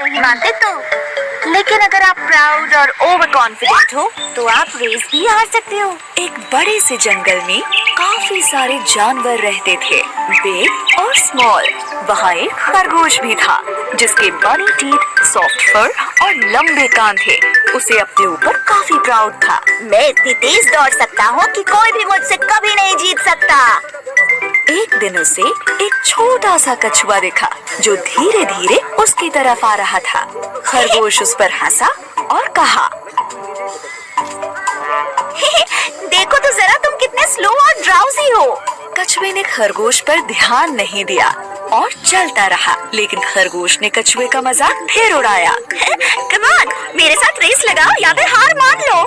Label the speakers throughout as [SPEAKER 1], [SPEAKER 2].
[SPEAKER 1] नहीं मानते तो। लेकिन अगर आप प्राउड और ओवर कॉन्फिडेंट हो तो आप रेस भी हार सकते हो।
[SPEAKER 2] एक बड़े से जंगल में काफी सारे जानवर रहते थे, बिग और स्मॉल। वहाँ एक खरगोश भी था जिसके बड़ी टीथ, सॉफ्ट फर और लंबे कान थे। उसे अपने ऊपर काफी प्राउड था।
[SPEAKER 1] मैं इतनी तेज दौड़ सकता हूँ कि कोई भी मुझसे कभी नहीं जीत सकता।
[SPEAKER 2] एक दिन उसे एक छोटा सा कछुआ दिखा जो धीरे धीरे उसकी तरफ आ रहा था। खरगोश उस पर हंसा और कहा,
[SPEAKER 1] देखो तो जरा तुम कितने स्लो और ड्राउजी हो।
[SPEAKER 2] कछुए ने खरगोश पर ध्यान नहीं दिया और चलता रहा, लेकिन खरगोश ने कछुए का मजाक फिर उड़ाया।
[SPEAKER 1] कम ऑन, मेरे साथ रेस लगाओ या फिर हार मान लो।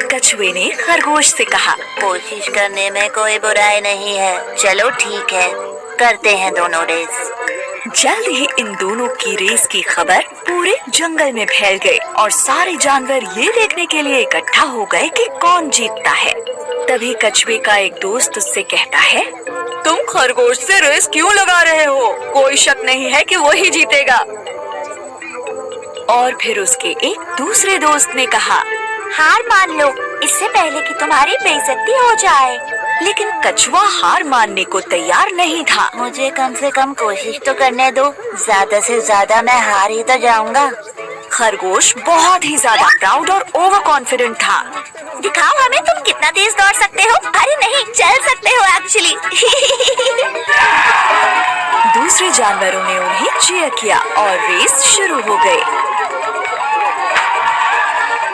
[SPEAKER 2] कछुए ने खरगोश से कहा,
[SPEAKER 1] कोशिश करने में कोई बुराई नहीं है। चलो ठीक है, करते हैं दोनों रेस।
[SPEAKER 2] जल्द ही इन दोनों की रेस की खबर पूरे जंगल में फैल गई और सारे जानवर ये देखने के लिए इकट्ठा हो गए कि कौन जीतता है। तभी कछुए का एक दोस्त उससे कहता है, तुम खरगोश से रेस क्यों लगा रहे हो? कोई शक नहीं है कि वो ही जीतेगा। और फिर उसके एक दूसरे दोस्त ने कहा,
[SPEAKER 1] हार मान लो इससे पहले कि तुम्हारी बेइज्जती हो जाए।
[SPEAKER 2] लेकिन कछुआ हार मानने को तैयार नहीं था।
[SPEAKER 1] मुझे कम से कम कोशिश तो करने दो, ज्यादा से ज्यादा मैं हार ही तो जाऊंगा।
[SPEAKER 2] खरगोश बहुत ही ज्यादा प्राउड और ओवर कॉन्फिडेंट था।
[SPEAKER 1] दिखाओ हमें तुम कितना तेज दौड़ सकते हो। अरे नहीं, चल सकते हो एक्चुअली।
[SPEAKER 2] दूसरे जानवरों ने उन्हें चीयर किया और रेस शुरू हो गई।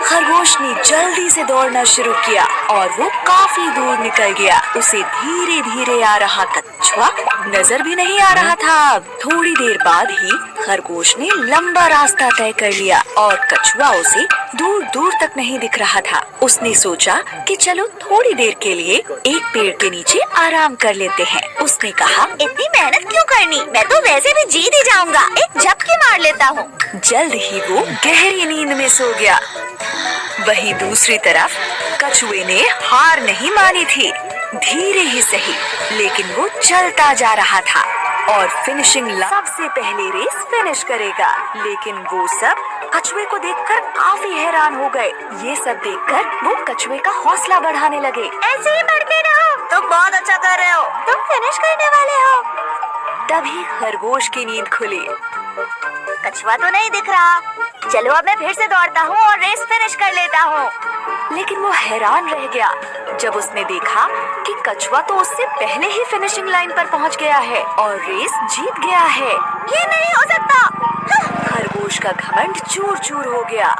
[SPEAKER 2] खरगोश ने जल्दी से दौड़ना शुरू किया और वो काफी दूर निकल गया। उसे धीरे धीरे आ रहा कछुआ नजर भी नहीं आ रहा था। अब थोड़ी देर बाद ही खरगोश ने लंबा रास्ता तय कर लिया और कछुआ उसे दूर दूर तक नहीं दिख रहा था। उसने सोचा कि चलो थोड़ी देर के लिए एक पेड़ के नीचे आराम कर लेते हैं। उसने कहा,
[SPEAKER 1] इतनी मेहनत क्यों करनी, मैं तो वैसे भी जीत ही जाऊंगा। एक झपकी मार लेता हूँ।
[SPEAKER 2] जल्द ही वो गहरी नींद में सो गया। वहीं दूसरी तरफ कछुए ने हार नहीं मानी थी। धीरे ही सही, लेकिन वो चलता जा रहा था और फिनिशिंग सबसे पहले रेस फिनिश करेगा। लेकिन वो सब कछुए को देखकर काफी हैरान हो गए। ये सब देखकर वो कछुए का हौसला बढ़ाने लगे।
[SPEAKER 1] ऐसे ही बढ़ते रहो, तुम बहुत अच्छा कर रहे हो, तुम फिनिश करने वाले हो।
[SPEAKER 2] तभी खरगोश की नींद खुली।
[SPEAKER 1] कछुआ तो नहीं दिख रहा। चलो अब मैं फिर से दौड़ता हूँ और रेस फिनिश कर लेता हूँ।
[SPEAKER 2] लेकिन वो हैरान रह गया जब उसने देखा कि कछुआ तो उससे पहले ही फिनिशिंग लाइन पर पहुँच गया है और रेस जीत गया है।
[SPEAKER 1] ये नहीं हो सकता।
[SPEAKER 2] खरगोश का घमंड चूर चूर हो गया।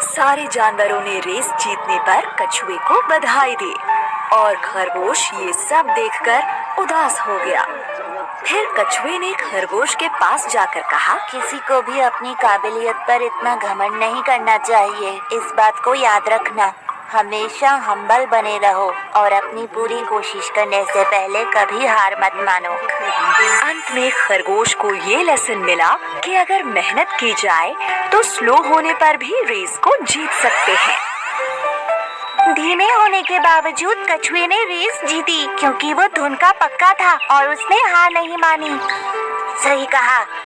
[SPEAKER 2] सारे जानवरों ने रेस जीतने पर कछुए को बधाई दी और खरगोश ये सब देखकर उदास हो गया। फिर कछुए ने खरगोश के पास जाकर कहा,
[SPEAKER 1] किसी को भी अपनी काबिलियत पर इतना घमंड नहीं करना चाहिए। इस बात को याद रखना, हमेशा हम्बल बने रहो और अपनी पूरी कोशिश करने से पहले कभी हार मत मानो।
[SPEAKER 2] अंत में खरगोश को ये लेसन मिला कि अगर मेहनत की जाए तो स्लो होने पर भी रेस को जीत सकते हैं।
[SPEAKER 1] धीमे होने के बावजूद कछुए ने रेस जीती क्योंकि वो धुन का पक्का था और उसने हार नहीं मानी। सही कहा।